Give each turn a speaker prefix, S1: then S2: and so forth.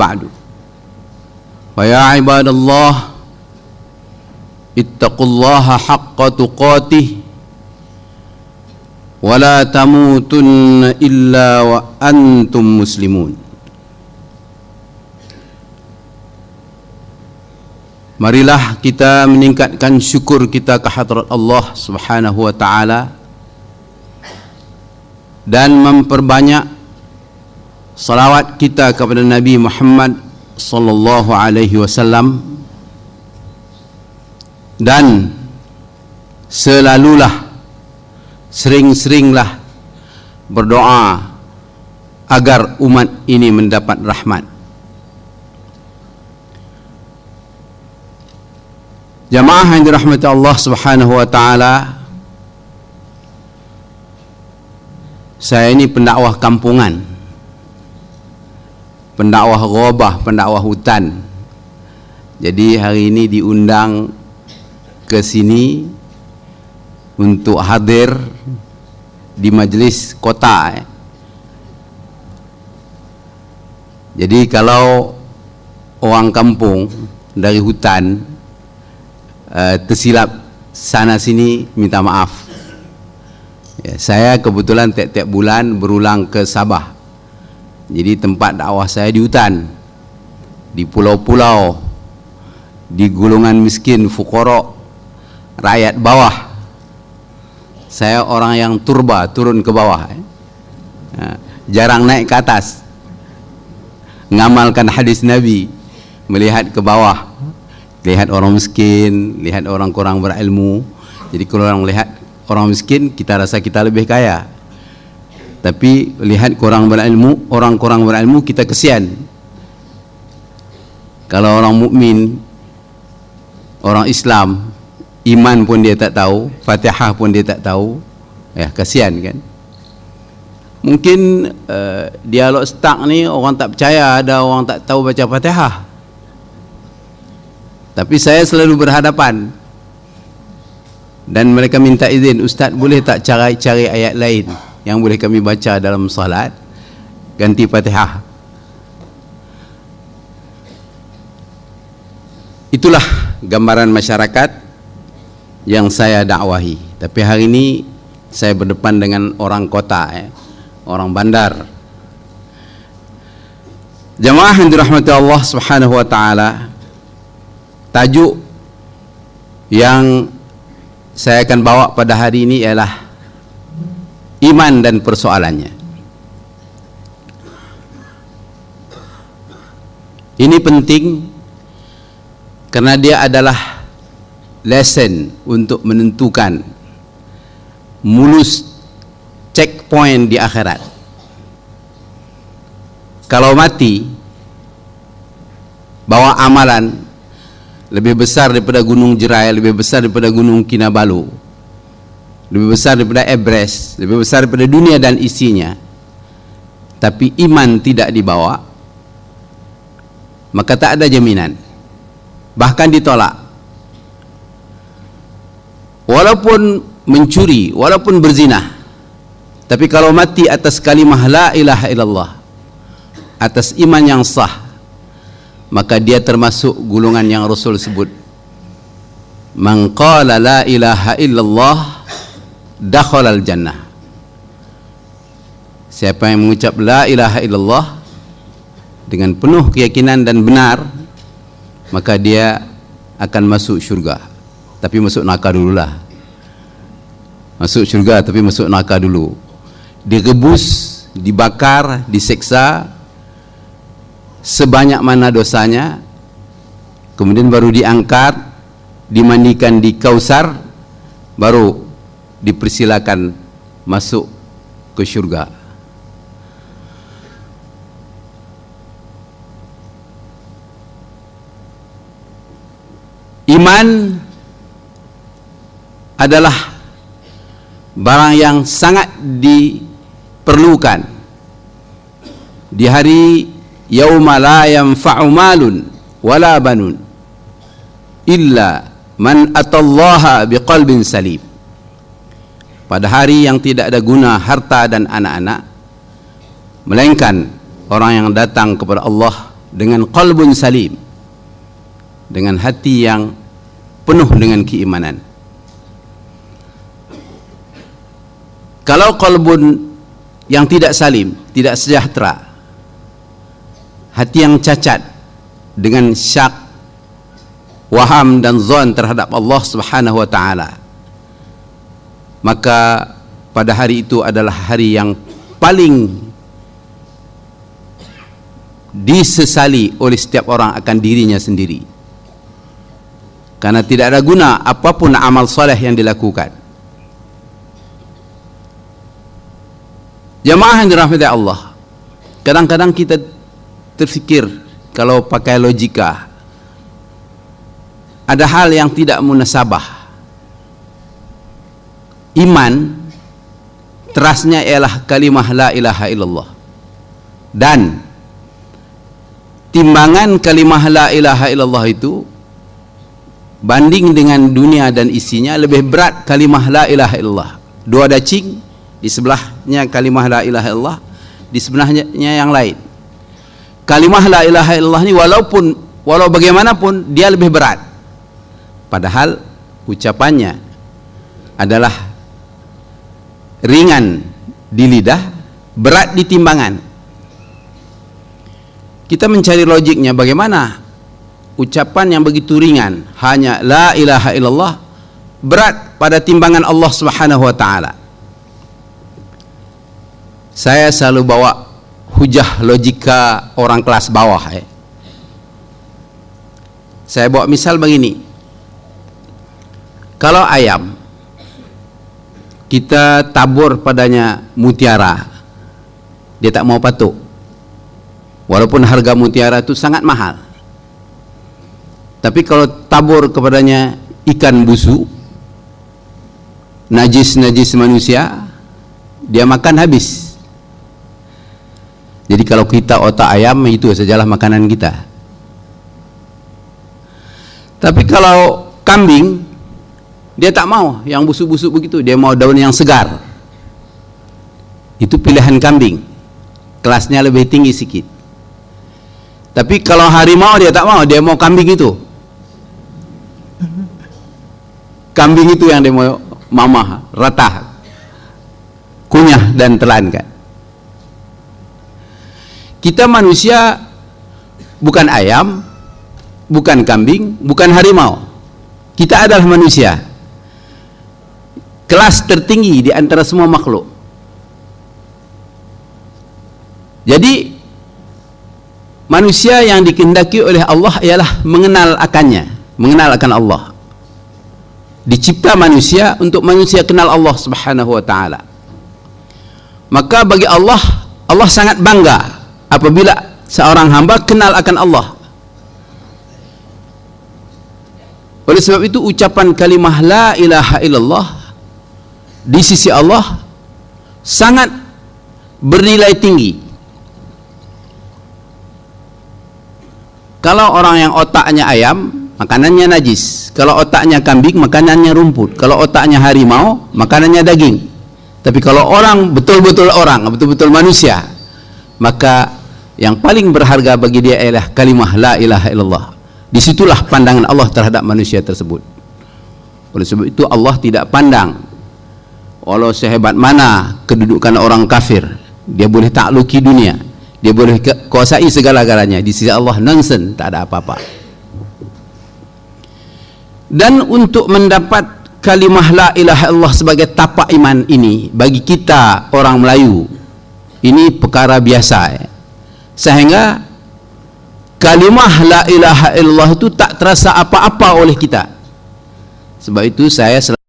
S1: ba'du. Wa ya ibadallah, ittaqullaha haqqa tuqatih wa la tamutunna illa wa antum muslimun. Marilah kita meningkatkan syukur kita ke hadrat Allah Subhanahu wa taala dan memperbanyak salawat kita kepada Nabi Muhammad sallallahu alaihi wasallam, dan selalulah sering-seringlah berdoa agar umat ini mendapat rahmat. Jamaah yang dirahmati Allah Subhanahu wa taala, saya ini pendakwah kampungan, pendakwah ghabah, pendakwah hutan. Jadi hari ini diundang ke sini untuk hadir di majlis kota. Jadi kalau orang kampung dari hutan tersilap sana sini, minta maaf. Ya, saya kebetulan tiap-tiap bulan berulang ke Sabah. Jadi tempat dakwah saya di hutan, di pulau-pulau, di golongan miskin, fuqara, rakyat bawah. Saya orang yang turba, turun ke bawah, jarang naik ke atas. Ngamalkan hadis Nabi, melihat ke bawah, lihat orang miskin, lihat orang kurang berilmu. Jadi kalau orang melihat orang miskin, kita rasa kita lebih kaya. Tapi lihat orang kurang berilmu, kita kesian. Kalau orang mukmin, orang Islam, iman pun dia tak tahu, Fatihah pun dia tak tahu, ya kasihan kan. Mungkin dialog start ni orang tak percaya ada orang tak tahu baca Fatihah. Tapi saya selalu berhadapan dan mereka minta izin, Ustaz boleh tak cari ayat lain yang boleh kami baca dalam salat ganti Fatihah. Itulah gambaran masyarakat yang saya dakwahi. Tapi hari ini saya berdepan dengan orang kota, orang bandar. Jamaah yang dirahmati Allah Subhanahu wa taala, tajuk yang saya akan bawa pada hari ini ialah iman dan persoalannya. Ini penting karena dia adalah lesson untuk menentukan mulus checkpoint di akhirat. Kalau mati bawa amalan lebih besar daripada Gunung Jerai, lebih besar daripada Gunung Kinabalu, lebih besar daripada Everest, lebih besar daripada dunia dan isinya, tapi iman tidak dibawa, maka tak ada jaminan, bahkan ditolak. Walaupun mencuri, walaupun berzina, tapi kalau mati atas kalimah la ilaha illallah, atas iman yang sah, maka dia termasuk golongan yang Rasul sebut, man qala la ilaha illallah dakhalal jannah. Siapa yang mengucap la ilaha illallah dengan penuh keyakinan dan benar, maka dia akan masuk syurga. Tapi masuk neraka dululah. Masuk syurga tapi masuk neraka dulu. Direbus, dibakar, diseksa sebanyak mana dosanya, kemudian baru diangkat, dimandikan di Kausar, baru dipersilakan masuk ke syurga. Iman adalah barang yang sangat diperlukan di hari yauma la yanfa'u malun wala banun illa man atallaha biqalbin salim. Pada hari yang tidak ada guna harta dan anak-anak, melainkan orang yang datang kepada Allah dengan qalbun salim, dengan hati yang penuh dengan keimanan. Kalau qalbun yang tidak salim, tidak sejahtera, hati yang cacat dengan syak, waham dan zon terhadap Allah Subhanahu wa taala, maka pada hari itu adalah hari yang paling disesali oleh setiap orang akan dirinya sendiri, karena tidak ada guna apapun amal soleh yang dilakukan. Jamaah yang dirahmati Allah, kadang-kadang kita terfikir, kalau pakai logika, ada hal yang tidak munasabah. Iman terasnya ialah kalimah la ilaha illallah, dan timbangan kalimah la ilaha illallah itu banding dengan dunia dan isinya lebih berat kalimah la ilaha illallah. Dua dacing, di sebelahnya kalimah la ilaha illallah, di sebelahnya yang lain. Kalimah la ilaha illallah ini walau bagaimanapun dia lebih berat, padahal ucapannya adalah ringan di lidah, berat di timbangan. Kita mencari logiknya, bagaimana ucapan yang begitu ringan, hanya la ilaha illallah, berat pada timbangan Allah Subhanahu wa taala. Saya selalu bawa hujah logika orang kelas bawah. Saya bawa misal begini. Kalau ayam kita tabur padanya mutiara, dia tak mau patuh, walaupun harga mutiara itu sangat mahal. Tapi kalau tabur kepadanya ikan busuk, najis manusia, dia makan habis. Jadi kalau kita otak ayam, itu sajalah makanan kita. Tapi kalau kambing, dia tak mau yang busuk-busuk begitu, dia mau daun yang segar. Itu pilihan kambing, kelasnya lebih tinggi sikit. Tapi kalau harimau dia tak mau, dia mau kambing itu. Kambing itu yang dia mau mamah, ratah, kunyah dan telankan. Kita manusia bukan ayam, bukan kambing, bukan harimau. Kita adalah manusia, kelas tertinggi di antara semua makhluk. Jadi manusia yang dikehendaki oleh Allah ialah mengenal akannya, mengenal akan Allah. Dicipta manusia untuk manusia kenal Allah Subhanahu wa taala. Maka bagi Allah, Allah sangat bangga apabila seorang hamba kenal akan Allah. Oleh sebab itu ucapan kalimah la ilaha illallah di sisi Allah sangat bernilai tinggi. Kalau orang yang otaknya ayam, makanannya najis. Kalau otaknya kambing, makanannya rumput. Kalau otaknya harimau, makanannya daging. Tapi kalau orang betul-betul manusia, maka yang paling berharga bagi dia ialah kalimah la ilaha illallah. Disitulah pandangan Allah terhadap manusia tersebut. Oleh sebab itu Allah tidak pandang walau sehebat mana kedudukan orang kafir, dia boleh takluki dunia, dia boleh kuasai segala-galanya. Di sisi Allah nonsen, tak ada apa-apa. Dan untuk mendapat kalimah la ilaha illallah sebagai tapak iman ini, bagi kita orang Melayu ini perkara biasa, sehingga kalimah la ilaha illallah itu tak terasa apa-apa oleh kita. Sebab itu saya selalu